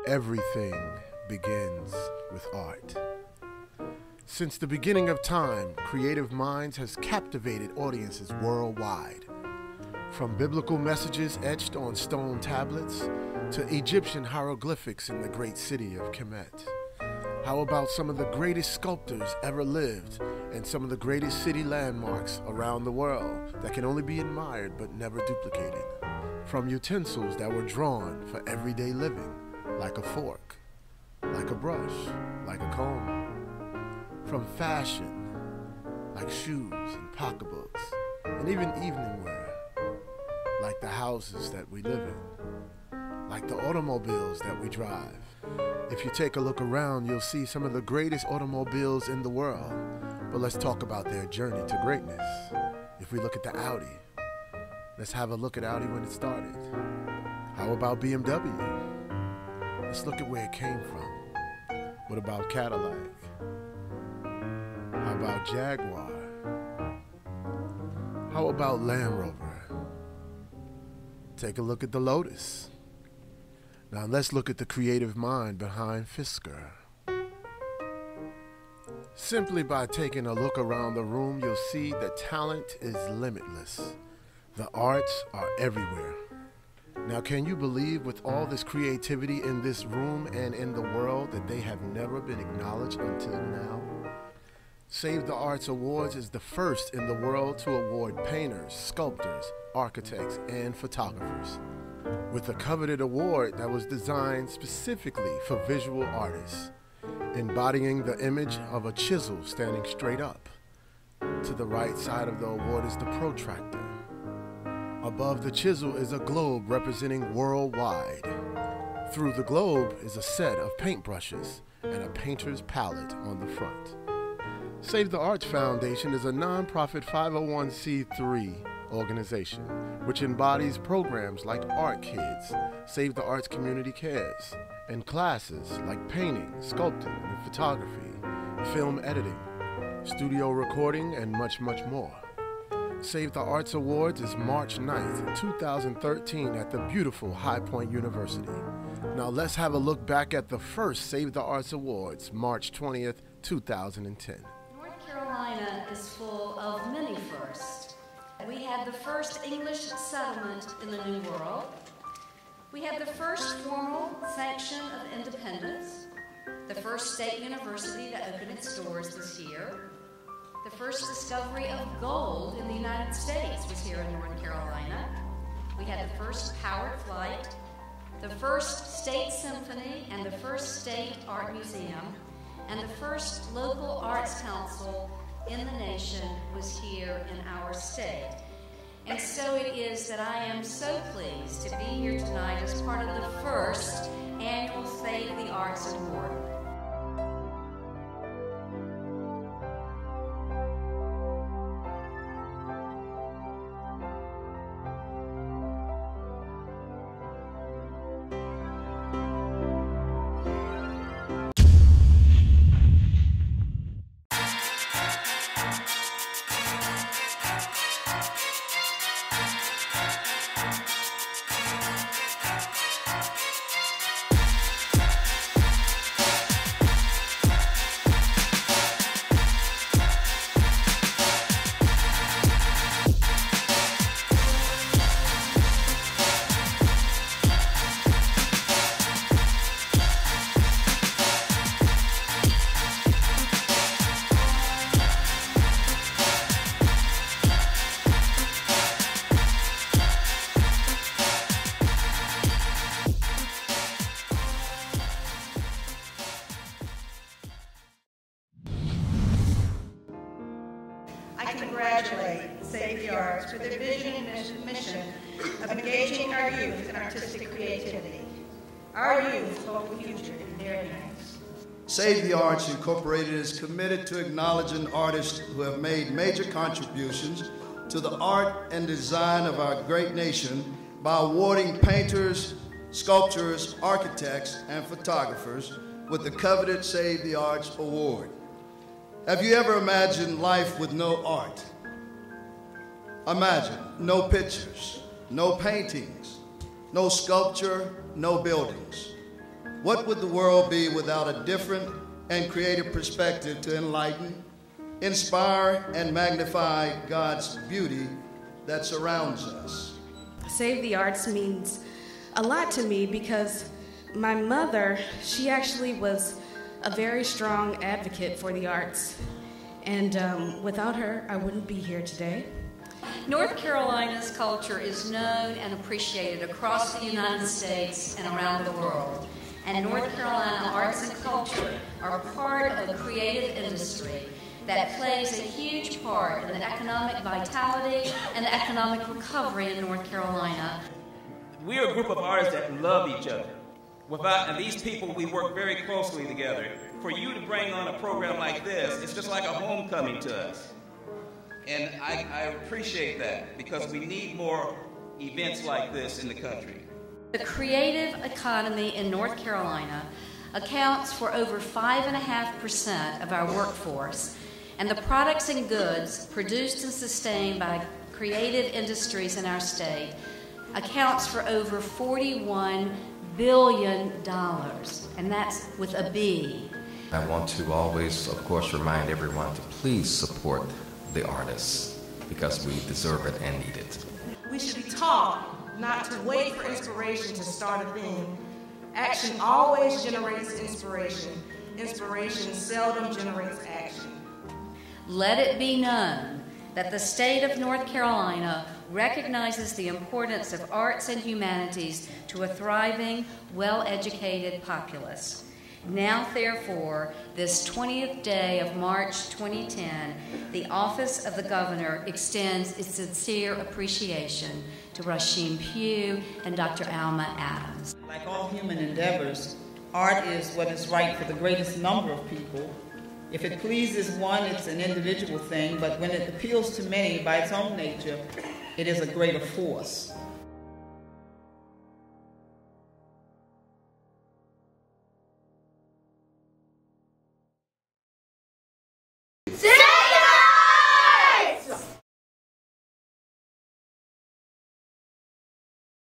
Everything begins with art. Since the beginning of time, Creative Minds has captivated audiences worldwide. From biblical messages etched on stone tablets to Egyptian hieroglyphics in the great city of Kemet. How about some of the greatest sculptors ever lived and some of the greatest city landmarks around the world that can only be admired but never duplicated? From utensils that were drawn for everyday living, like a fork, like a brush, like a comb. From fashion, like shoes and pocketbooks, and even evening wear, like the houses that we live in, like the automobiles that we drive. If you take a look around, you'll see some of the greatest automobiles in the world. But let's talk about their journey to greatness. If we look at the Audi, let's have a look at Audi when it started. How about BMW? Let's look at where it came from. What about Cadillac? How about Jaguar? How about Land Rover? Take a look at the Lotus. Now let's look at the creative mind behind Fisker. Simply by taking a look around the room, you'll see that talent is limitless. The arts are everywhere. Now, can you believe with all this creativity in this room and in the world that they have never been acknowledged until now? Save the Arts Awards is the first in the world to award painters, sculptors, architects, and photographers, with a coveted award that was designed specifically for visual artists, embodying the image of a chisel standing straight up. To the right side of the award is the protractor. Above the chisel is a globe representing worldwide. Through the globe is a set of paintbrushes and a painter's palette on the front. Save the Arts Foundation is a nonprofit 501c3 organization which embodies programs like Art Kids, Save the Arts Community Cares, and classes like painting, sculpting, and photography, film editing, studio recording, and much, much more. Save the Arts Awards is March 9th, 2013 at the beautiful High Point University. Now let's have a look back at the first Save the Arts Awards, March 20th, 2010. North Carolina is full of many firsts. We had the first English settlement in the New World. We had the first formal sanction of independence. The first state university that opened its doors this year. The first discovery of gold in the United States was here in North Carolina. We had the first powered flight, the first state symphony and the first state art museum, and the first local arts council in the nation was here in our state. And so it is that I am so pleased to be here tonight as part of the first annual Save the Arts Award. I congratulate Save the Arts for their vision and mission of engaging our youth in artistic creativity. Our youth hold the future in their hands. Save the Arts Incorporated is committed to acknowledging artists who have made major contributions to the art and design of our great nation by awarding painters, sculptors, architects, and photographers with the coveted Save the Arts Award. Have you ever imagined life with no art? Imagine no pictures, no paintings, no sculpture, no buildings. What would the world be without a different and creative perspective to enlighten, inspire, and magnify God's beauty that surrounds us? Save the Arts means a lot to me because my mother, she actually was a very strong advocate for the arts. And without her, I wouldn't be here today. North Carolina's culture is known and appreciated across the United States and around the world. And North Carolina arts and culture are part of a creative industry that plays a huge part in the economic vitality and the economic recovery in North Carolina. We're a group of artists that love each other. And these people, we work very closely together. For you to bring on a program like this, it's just like a homecoming to us. And I appreciate that because we need more events like this in the country. The creative economy in North Carolina accounts for over 5.5% of our workforce, and the products and goods produced and sustained by creative industries in our state accounts for over $41 billion, and that's with a B. I want to always, of course, remind everyone to please support the artists because we deserve it and need it. We should be taught not to wait for inspiration to start a thing. Action always generates inspiration. Inspiration seldom generates action. Let it be known that the state of North Carolina recognizes the importance of arts and humanities to a thriving, well-educated populace. Now, therefore, this 20th day of March 2010, the Office of the Governor extends its sincere appreciation to Rashim Pugh and Dr. Alma Adams. Like all human endeavors, art is what is right for the greatest number of people. If it pleases one, it's an individual thing, but when it appeals to many by its own nature, it is a greater force.